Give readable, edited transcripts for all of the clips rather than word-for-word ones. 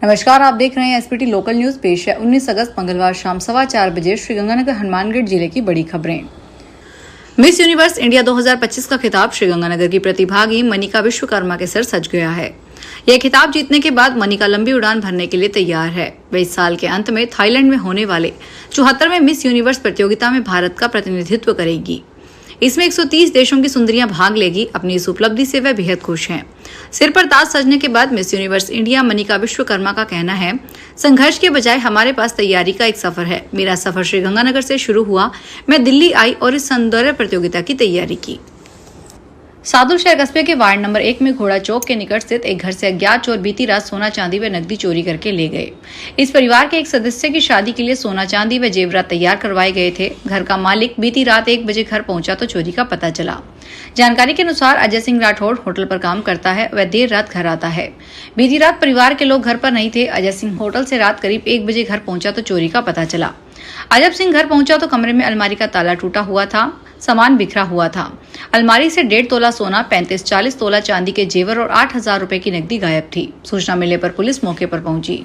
नमस्कार, आप देख रहे हैं एसपीटी लोकल न्यूज। पेश है 19 अगस्त मंगलवार शाम 4:15 बजे श्रीगंगानगर हनुमानगढ़ जिले की बड़ी खबरें। मिस यूनिवर्स इंडिया 2025 का खिताब श्रीगंगानगर की प्रतिभागी मनिका विश्वकर्मा के सिर सज गया है। यह खिताब जीतने के बाद मनिका लंबी उड़ान भरने के लिए तैयार है। वह इस साल के अंत में थाईलैंड में होने वाले 74वें मिस यूनिवर्स प्रतियोगिता में भारत का प्रतिनिधित्व करेगी। इसमें 130 देशों की सुंदरियां भाग लेगी। अपनी इस उपलब्धि से वह बेहद खुश हैं। सिर पर ताज सजने के बाद miss universe India Manika Vishwakarma का कहना है, संघर्ष के बजाय हमारे पास तैयारी का एक सफर है। मेरा सफर श्रीगंगानगर से शुरू हुआ। मैं दिल्ली आई और इस सौंदर्य प्रतियोगिता की तैयारी की। सादुल शहर कस्बे के वार्ड नंबर 1 में घोड़ा चौक के निकट स्थित एक घर से अज्ञात चोर बीती रात सोना चांदी व नकदी चोरी करके ले गए। इस परिवार के एक सदस्य की शादी के लिए सोना चांदी व जेवरात तैयार करवाए गए थे। घर का मालिक बीती रात 1 बजे घर पहुंचा तो चोरी का पता चला। जानकारी के अनुसार अजय सिंह राठौड़ होटल पर काम करता है। वह देर रात घर आता है। बीती रात परिवार के लोग घर पर नहीं थे। अजय सिंह होटल से रात करीब 1 बजे घर पहुंचा तो चोरी का पता चला। अजय सिंह घर पहुंचा तो कमरे में अलमारी का ताला टूटा हुआ था, सामान बिखरा हुआ था। अलमारी से 1.5 तोला सोना, 35-40 तोला चांदी के जेवर और 8,000 रुपए की नकदी गायब थी। सूचना मिलने पर पुलिस मौके पर पहुंची।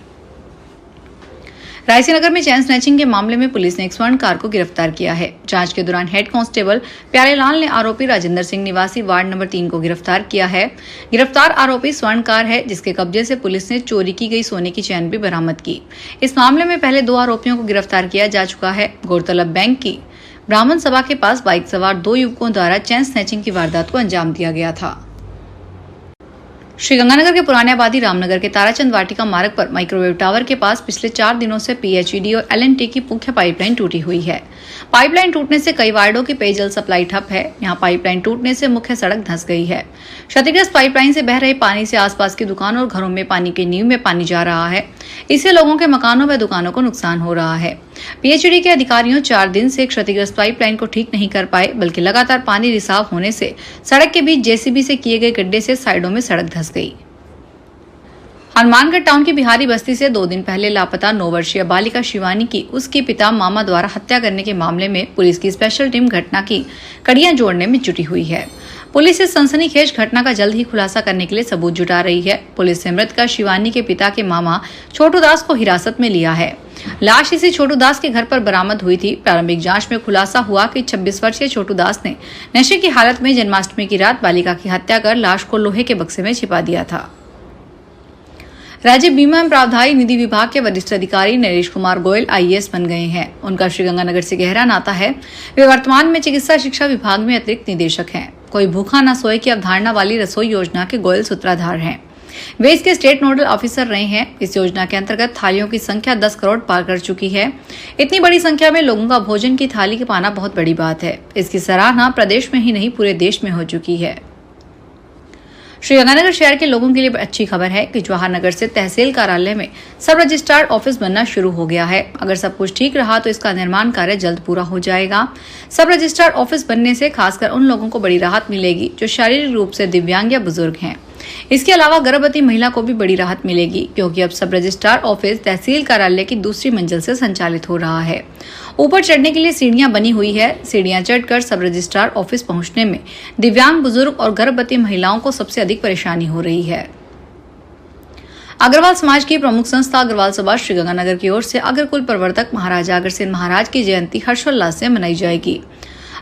रायसीनगर में चैन स्नैचिंग के मामले में पुलिस ने एक स्वर्णकार को गिरफ्तार किया है। जांच के दौरान हेड कांस्टेबल प्यारेलाल ने आरोपी राजेंद्र सिंह निवासी वार्ड नंबर 3 को गिरफ्तार किया है। गिरफ्तार आरोपी स्वर्णकार है, जिसके कब्जे से पुलिस ने चोरी की गई सोने की चैन भी बरामद की। इस मामले में पहले 2 आरोपियों को गिरफ्तार किया जा चुका है। गौरतलब बैंक की ब्राह्मण सभा के पास बाइक सवार 2 युवकों द्वारा चैन स्नैचिंग की वारदात को अंजाम दिया गया था। श्रीगंगानगर के पुराने आबादी रामनगर के ताराचंद वाटिका मार्ग पर माइक्रोवेव टावर के पास पिछले 4 दिनों से पीएचईडी और एलएनटी की मुख्य पाइपलाइन टूटी हुई है। पाइपलाइन टूटने से कई वार्डों की पेयजल सप्लाई ठप है। यहां पाइपलाइन टूटने से मुख्य सड़क धंस गई है। क्षतिग्रस्त पाइपलाइन से बह रहे पानी से आसपास की दुकानों और घरों में पानी की नींव में पानी जा रहा है। इससे लोगों के मकानों व दुकानों को नुकसान हो रहा है। पीएचईडी के अधिकारियों 4 दिन से क्षतिग्रस्त पाइपलाइन को ठीक नहीं कर पाए, बल्कि लगातार पानी रिसाव होने से सड़क के बीच जेसीबी से किए गए गड्ढे से साइडों में सड़क धंस गई। हनुमानगढ़ टाउन की बिहारी बस्ती से 2 दिन पहले लापता 9 वर्षीय बालिका शिवानी की उसके पिता मामा द्वारा हत्या करने के मामले में पुलिस की स्पेशल टीम घटना की कड़ियां जोड़ने में जुटी हुई है। पुलिस इस सनसनीखेज घटना का जल्द ही खुलासा करने के लिए सबूत जुटा रही है। पुलिस ने मृतका शिवानी के पिता के मामा छोटू दास को हिरासत में लिया है। लाश इसी छोटू दास के घर पर बरामद हुई थी। प्रारंभिक जांच में खुलासा हुआ कि 26 वर्षीय छोटू दास ने नशे की हालत में जन्माष्टमी की रात बालिका की हत्या कर लाश को लोहे के बक्से में छिपा दिया था। राज्य बीमा एवं प्रावधायी निधि विभाग के वरिष्ठ अधिकारी नरेश कुमार गोयल आईएएस बन गए हैं। उनका श्रीगंगानगर से गहरा नाता है। वे वर्तमान में चिकित्सा शिक्षा विभाग में अतिरिक्त निदेशक हैं। कोई भूखा न सोए की अवधारणा वाली रसोई योजना के गोयल सूत्रधार हैं। वे इसके स्टेट नोडल ऑफिसर रहे हैं। इस योजना के अंतर्गत थालियों की संख्या 10 करोड़ पार कर चुकी है। इतनी बड़ी संख्या में लोगों का भोजन की थाली के पाना बहुत बड़ी बात है। इसकी सराहना प्रदेश में ही नहीं पूरे देश में हो चुकी है। श्रीगंगानगर शहर के लोगों के लिए अच्छी खबर है कि जवाहर नगर से तहसील कार्यालय में सब रजिस्ट्रार ऑफिस बनना शुरू हो गया है। अगर सब कुछ ठीक रहा तो इसका निर्माण कार्य जल्द पूरा हो जाएगा। सब रजिस्ट्रार ऑफिस बनने से खासकर उन लोगों को बड़ी राहत मिलेगी जो शारीरिक रूप से दिव्यांग या बुजुर्ग हैं। इसके अलावा गर्भवती महिला को भी बड़ी राहत मिलेगी, क्योंकि अब सब रजिस्ट्रार ऑफिस तहसील कार्यालय की दूसरी मंजिल से संचालित हो रहा है। ऊपर चढ़ने के लिए सीढ़ियां बनी हुई है। सीढ़ियां चढ़कर सब रजिस्ट्रार ऑफिस पहुंचने में दिव्यांग, बुजुर्ग और गर्भवती महिलाओं को सबसे अधिक परेशानी हो रही है। अग्रवाल समाज की प्रमुख संस्था अग्रवाल सभा श्रीगंगानगर की ओर से अग्रकुल प्रवर्तक महाराजा अग्रसेन महाराज की जयंती हर्षोल्लास से मनाई जाएगी।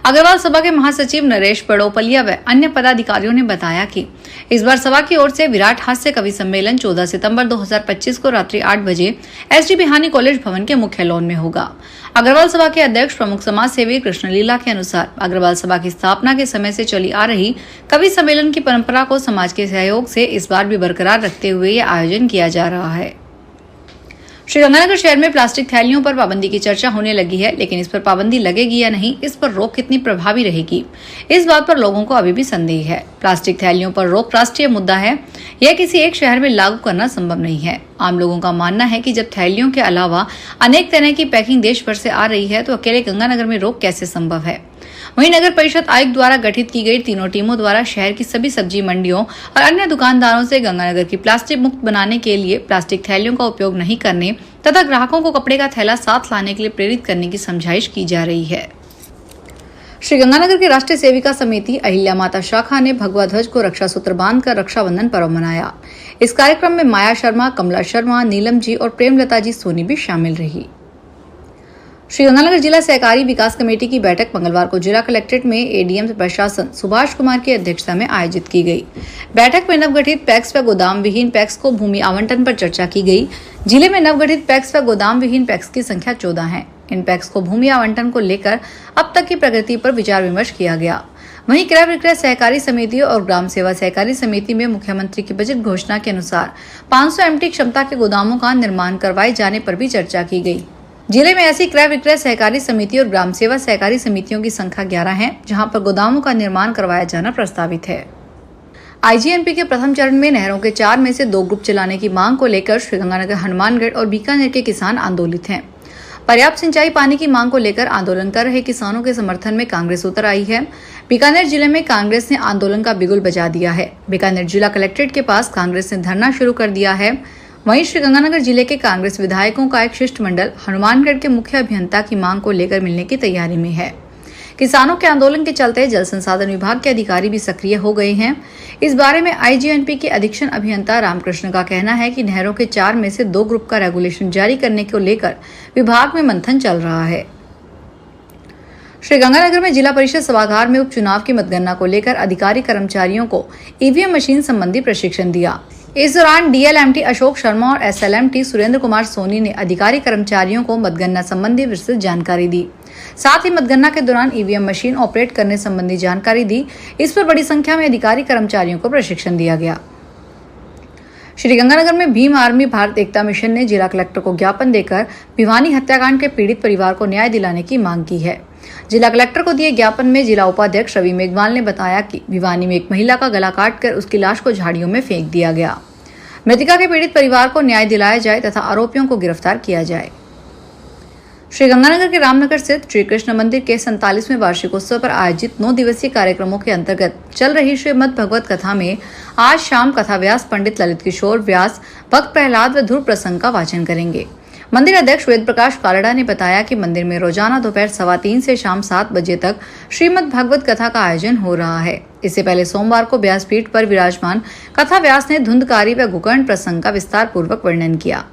अग्रवाल सभा के महासचिव नरेश पड़ोपलिया व अन्य पदाधिकारियों ने बताया कि इस बार सभा की ओर से विराट हास्य कवि सम्मेलन 14 सितंबर 2025 को रात्रि 8 बजे एसडी बिहानी कॉलेज भवन के मुख्य लॉन में होगा। अग्रवाल सभा के अध्यक्ष प्रमुख समाज सेवी कृष्णलीला के अनुसार अग्रवाल सभा की स्थापना के समय से चली आ रही कवि सम्मेलन की परंपरा को समाज के सहयोग से इस बार भी बरकरार रखते हुए यह आयोजन किया जा रहा है। श्रीगंगानगर शहर में प्लास्टिक थैलियों पर पाबंदी की चर्चा होने लगी है, लेकिन इस पर पाबंदी लगेगी या नहीं, इस पर रोक कितनी प्रभावी रहेगी, इस बात पर लोगों को अभी भी संदेह है। प्लास्टिक थैलियों पर रोक राष्ट्रीय मुद्दा है। यह किसी एक शहर में लागू करना संभव नहीं है। आम लोगों का मानना है कि जब थैलियों के अलावा अनेक तरह की पैकिंग देश भर से आ रही है तो अकेले गंगानगर में रोक कैसे संभव है। वहीं नगर परिषद आयुक्त द्वारा गठित की गई 3 टीमों द्वारा शहर की सभी सब्जी मंडियों और अन्य दुकानदारों से गंगानगर की प्लास्टिक मुक्त बनाने के लिए प्लास्टिक थैलियों का उपयोग नहीं करने तथा ग्राहकों को कपड़े का थैला साथ लाने के लिए प्रेरित करने की समझाइश की जा रही है। श्रीगंगानगर की राष्ट्रीय सेविका समिति अहिल्या माता शाखा ने भगवा ध्वज को रक्षा सूत्र बांधकर रक्षाबंधन पर्व मनाया। इस कार्यक्रम में माया शर्मा, कमला शर्मा, नीलम जी और प्रेमलता जी सोनी भी शामिल रही। श्रीगंगानगर जिला सहकारी विकास कमेटी की बैठक मंगलवार को जिला कलेक्ट्रेट में एडीएम प्रशासन सुभाष कुमार की अध्यक्षता में आयोजित की गई। बैठक में नवगठित पैक्स व गोदाम विहीन पैक्स को भूमि आवंटन पर चर्चा की गई। जिले में नवगठित पैक्स व गोदाम विहीन पैक्स की संख्या 14 है। इन पैक्स को भूमि आवंटन को लेकर अब तक की प्रगति पर विचार विमर्श किया गया। वहीं क्रय विक्रय सहकारी समितियों और ग्राम सेवा सहकारी समिति में मुख्यमंत्री की बजट घोषणा के अनुसार 500 MT क्षमता के गोदामों का निर्माण करवाए जाने पर भी चर्चा की गई। जिले में ऐसी क्रय विक्रय सहकारी समिति और ग्राम सेवा सहकारी समितियों की संख्या 11 है, जहां पर गोदामों का निर्माण करवाया जाना प्रस्तावित है। आईजीएनपी के प्रथम चरण में नहरों के 4 में से 2 ग्रुप चलाने की मांग को लेकर श्रीगंगानगर, हनुमानगढ़ और बीकानेर के किसान आंदोलित हैं। पर्याप्त सिंचाई पानी की मांग को लेकर आंदोलन कर रहे किसानों के समर्थन में कांग्रेस उतर आई है। बीकानेर जिले में कांग्रेस ने आंदोलन का बिगुल बजा दिया है। बीकानेर जिला कलेक्ट्रेट के पास कांग्रेस ने धरना शुरू कर दिया है। वहीं श्रीगंगानगर जिले के कांग्रेस विधायकों का एक शिष्टमंडल हनुमानगढ़ के मुख्य अभियंता की मांग को लेकर मिलने की तैयारी में है। किसानों के आंदोलन के चलते जल संसाधन विभाग के अधिकारी भी सक्रिय हो गए हैं। इस बारे में आईजीएनपी के अधीक्षण अभियंता रामकृष्ण का कहना है कि नहरों के 4 में से 2 ग्रुप का रेगुलेशन जारी करने को लेकर विभाग में मंथन चल रहा है। श्रीगंगानगर में जिला परिषद सभागार में उपचुनाव की मतगणना को लेकर अधिकारी कर्मचारियों को ईवीएम मशीन संबंधी प्रशिक्षण दिया। इस दौरान डीएलएमटी अशोक शर्मा और एसएलएमटी सुरेंद्र कुमार सोनी ने अधिकारी कर्मचारियों को मतगणना संबंधी विस्तृत जानकारी दी। साथ ही मतगणना के दौरान ईवीएम मशीन ऑपरेट करने संबंधी जानकारी दी। इस पर बड़ी संख्या में अधिकारी कर्मचारियों को प्रशिक्षण दिया गया। श्रीगंगानगर में भीम आर्मी भारत एकता मिशन ने जिला कलेक्टर को ज्ञापन देकर भिवानी हत्याकांड के पीड़ित परिवार को न्याय दिलाने की मांग की है। जिला कलेक्टर को दिए ज्ञापन में जिला उपाध्यक्ष रवि मेघवाल ने बताया कि भिवानी में एक महिला का गला काटकर उसकी लाश को झाड़ियों में फेंक दिया गया। मृतका के पीड़ित परिवार को न्याय दिलाया जाए तथा आरोपियों को गिरफ्तार किया जाए। श्रीगंगानगर के रामनगर स्थित श्री कृष्ण मंदिर के 47वें वार्षिकोत्सव पर आयोजित 9 दिवसीय कार्यक्रमों के अंतर्गत चल रही श्रीमद् भगवत कथा में आज शाम कथा व्यास पंडित ललित किशोर व्यास भक्त प्रहलाद व ध्रुव प्रसंग का वाचन करेंगे। मंदिर अध्यक्ष वेद प्रकाश कालड़ा ने बताया कि मंदिर में रोजाना दोपहर 3:15 से शाम 7 बजे तक श्रीमद् भागवत कथा का आयोजन हो रहा है। इससे पहले सोमवार को व्यासपीठ पर विराजमान कथा व्यास ने धुंधकारी व गोकर्ण प्रसंग का विस्तार पूर्वक वर्णन किया।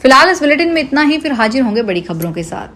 फिलहाल इस बुलेटिन में इतना ही, फिर हाजिर होंगे बड़ी खबरों के साथ।